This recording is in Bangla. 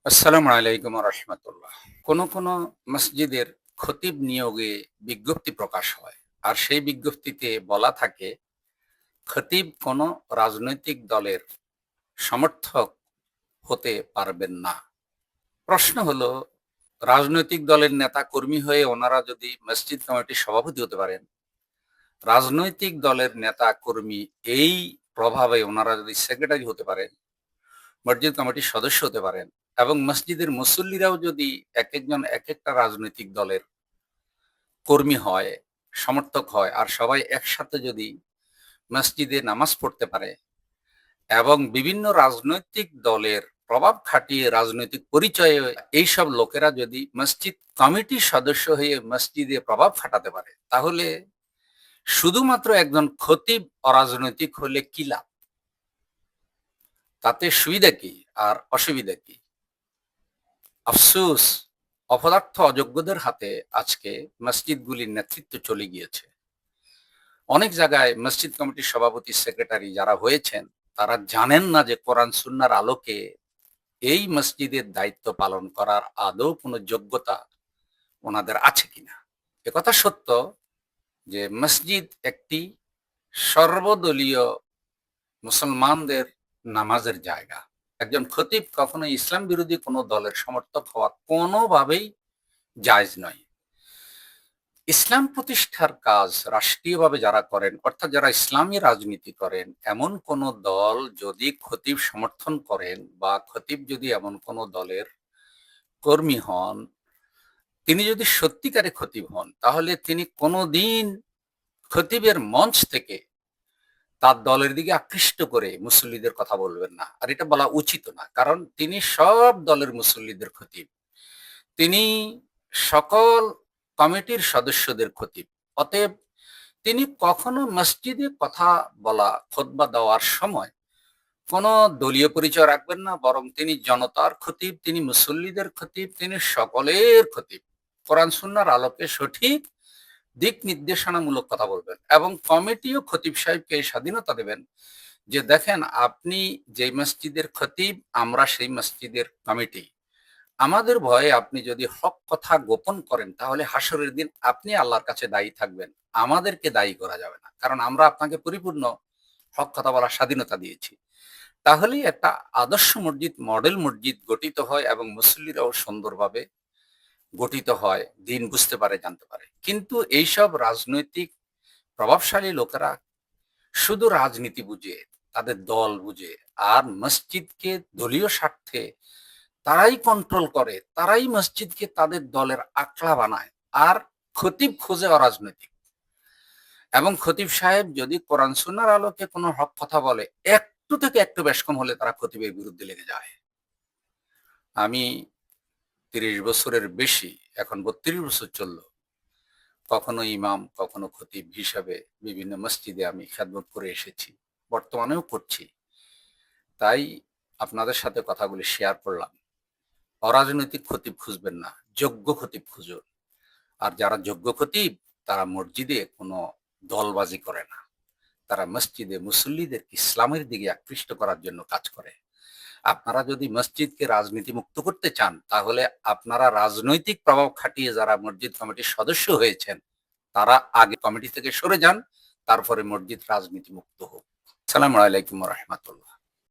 আসসালামু আলাইকুম রহমতুল্লাহ। কোন মসজিদের খতিব নিয়োগে বিজ্ঞপ্তি প্রকাশ হয়, আর সেই বিজ্ঞপ্তিতে বলা থাকে খতিব কোনো রাজনৈতিক দলের সমর্থক হতে পারবেন না। প্রশ্ন হলো, রাজনৈতিক দলের নেতা কর্মী হয়ে ওনারা যদি মসজিদ কমিটির সভাপতি হতে পারেন, রাজনৈতিক দলের নেতা কর্মী এই প্রভাবে ওনারা যদি সেক্রেটারি হতে পারেন, মসজিদ কমিটির সদস্য হতে পারেন, এবং মসজিদের মুসল্লিরাও যদি এক একজন এক একটা রাজনৈতিক দলের কর্মী হয়, সমর্থক হয়, আর সবাই একসাথে যদি মসজিদে নামাজ পড়তে পারে এবং বিভিন্ন রাজনৈতিক দলের প্রভাব খাটিয়ে রাজনৈতিক পরিচয়ে এইসব লোকেরা যদি মসজিদ কমিটির সদস্য হয়ে মসজিদে প্রভাব খাটাতে পারে, তাহলে শুধুমাত্র একজন খতিব অরাজনৈতিক হলে কি লাভ? তাতে সুবিধা কি আর অসুবিধা কি? আফসোস, অপদার্থ অযোগ্যদের হাতে আজকে মসজিদগুলির নেতৃত্ব চলে গিয়েছে। অনেক জায়গায় মসজিদ কমিটির সভাপতি সেক্রেটারি যারা হয়েছেন, তারা জানেন না যে কোরআন সুন্নাহর আলোকে এই মসজিদের দায়িত্ব পালন করার আদৌ কোনো যোগ্যতা ওনাদের আছে কিনা। একথা সত্য যে মসজিদ একটি সর্বদলীয় মুসলমানদের নামাজের জায়গা। একজন খতিব কখনো ইসলাম বিরোধী কোনো দলের সমর্থক হওয়া কোনোভাবেই জায়েজ নয়। ইসলাম প্রতিষ্ঠার কাজ রাষ্ট্রীয়ভাবে যারা করেন, অর্থাৎ যারা ইসলামী রাজনীতি করেন, এমন কোন দল যদি খতিব সমর্থন করেন বা খতিব যদি এমন কোন দলের কর্মী হন, তিনি যদি সত্যিকারে খতিব হন, তাহলে তিনি কোনোদিন খতিবের মঞ্চ থেকে তার দলের দিকে আকৃষ্ট করে মুসল্লিদের কথা বলবেন না, আর এটা বলা উচিত না। কারণ তিনি সব দলের মুসল্লিদের খতিব, তিনি সকল কমিটির সদস্যদের খতিব। অতএব তিনি কখনো মসজিদে কথা বলা, খুতবা দেওয়ার সময় কোনো দলীয় পরিচয় রাখবেন না, বরং তিনি জনতার খতিব, তিনি মুসল্লিদের খতিব, তিনি সকলের খতিব। কোরআন সুন্নাহর আলোকে সঠিক দিক নির্দেশনামূলক কথা বলবেন, এবং কমিটিও খতিব সাহেবকে এই স্বাধীনতা দেবেন যে দেখেন, আপনি যেই মসজিদের খতিব, আমরা সেই মসজিদের কমিটি। আমাদের ভয়ে আপনি যদি হক কথা গোপন করেন, তাহলে হাসরের দিন আপনি আল্লাহর কাছে দায়ী থাকবেন, আমাদেরকে দায়ী করা যাবে না। কারণ আমরা আপনাকে পরিপূর্ণ হক কথা বলার স্বাধীনতা দিয়েছি। তাহলেই একটা আদর্শ মসজিদ, মডেল মসজিদ গঠিত হয় এবং মুসল্লিরাও সুন্দরভাবে গঠিত হয়, দিন বুঝতে পারে, জানতে পারে। কিন্তু এইসব রাজনৈতিক প্রভাবশালী লোকেরা শুধু রাজনীতি বুঝে, তাদের দল বুঝে, আর মসজিদকে দলীয় স্বার্থে তারাই কন্ট্রোল করে, তারাই মসজিদকে তাদের দলের আকড়া বানায়। আর খতিব খোঁজে অরাজনৈতিক, এবং খতিব সাহেব যদি কোরআন সুন্নাহর আলোকে কোনো হক কথা বলে, একটু থেকে একটু বেশ কম হলে তারা খতিবের বিরুদ্ধে লেগে যায়। আমি ৩০ বছরের বেশি, এখন ৩২ বছর চললো, কখনো ইমাম কখনো খতিব হিসাবে বিভিন্ন মসজিদে আমি খেদমত করে এসেছি, বর্তমানেও করছি। তাই আপনাদের সাথে কথাগুলি শেয়ার করলাম। অরাজনৈতিক খতিব খুঁজবেন না, যোগ্য খতিব খুঁজুন। আর যারা যোগ্য খতিব, তারা মসজিদে কোনো দলবাজি করে না, তারা মসজিদে মুসল্লিদের ইসলামের দিকে আকৃষ্ট করার জন্য কাজ করে। আপনারা যদি মসজিদকে রাজনীতি মুক্ত করতে চান, তাহলে আপনারা রাজনৈতিক প্রভাব খাটিয়ে যারা মসজিদ কমিটির সদস্য হয়েছেন, তারা আগে কমিটি থেকে সরে যান, তারপরে মসজিদ রাজনীতি মুক্ত হোক। আসসালামু আলাইকুম রহমতুল্লাহ।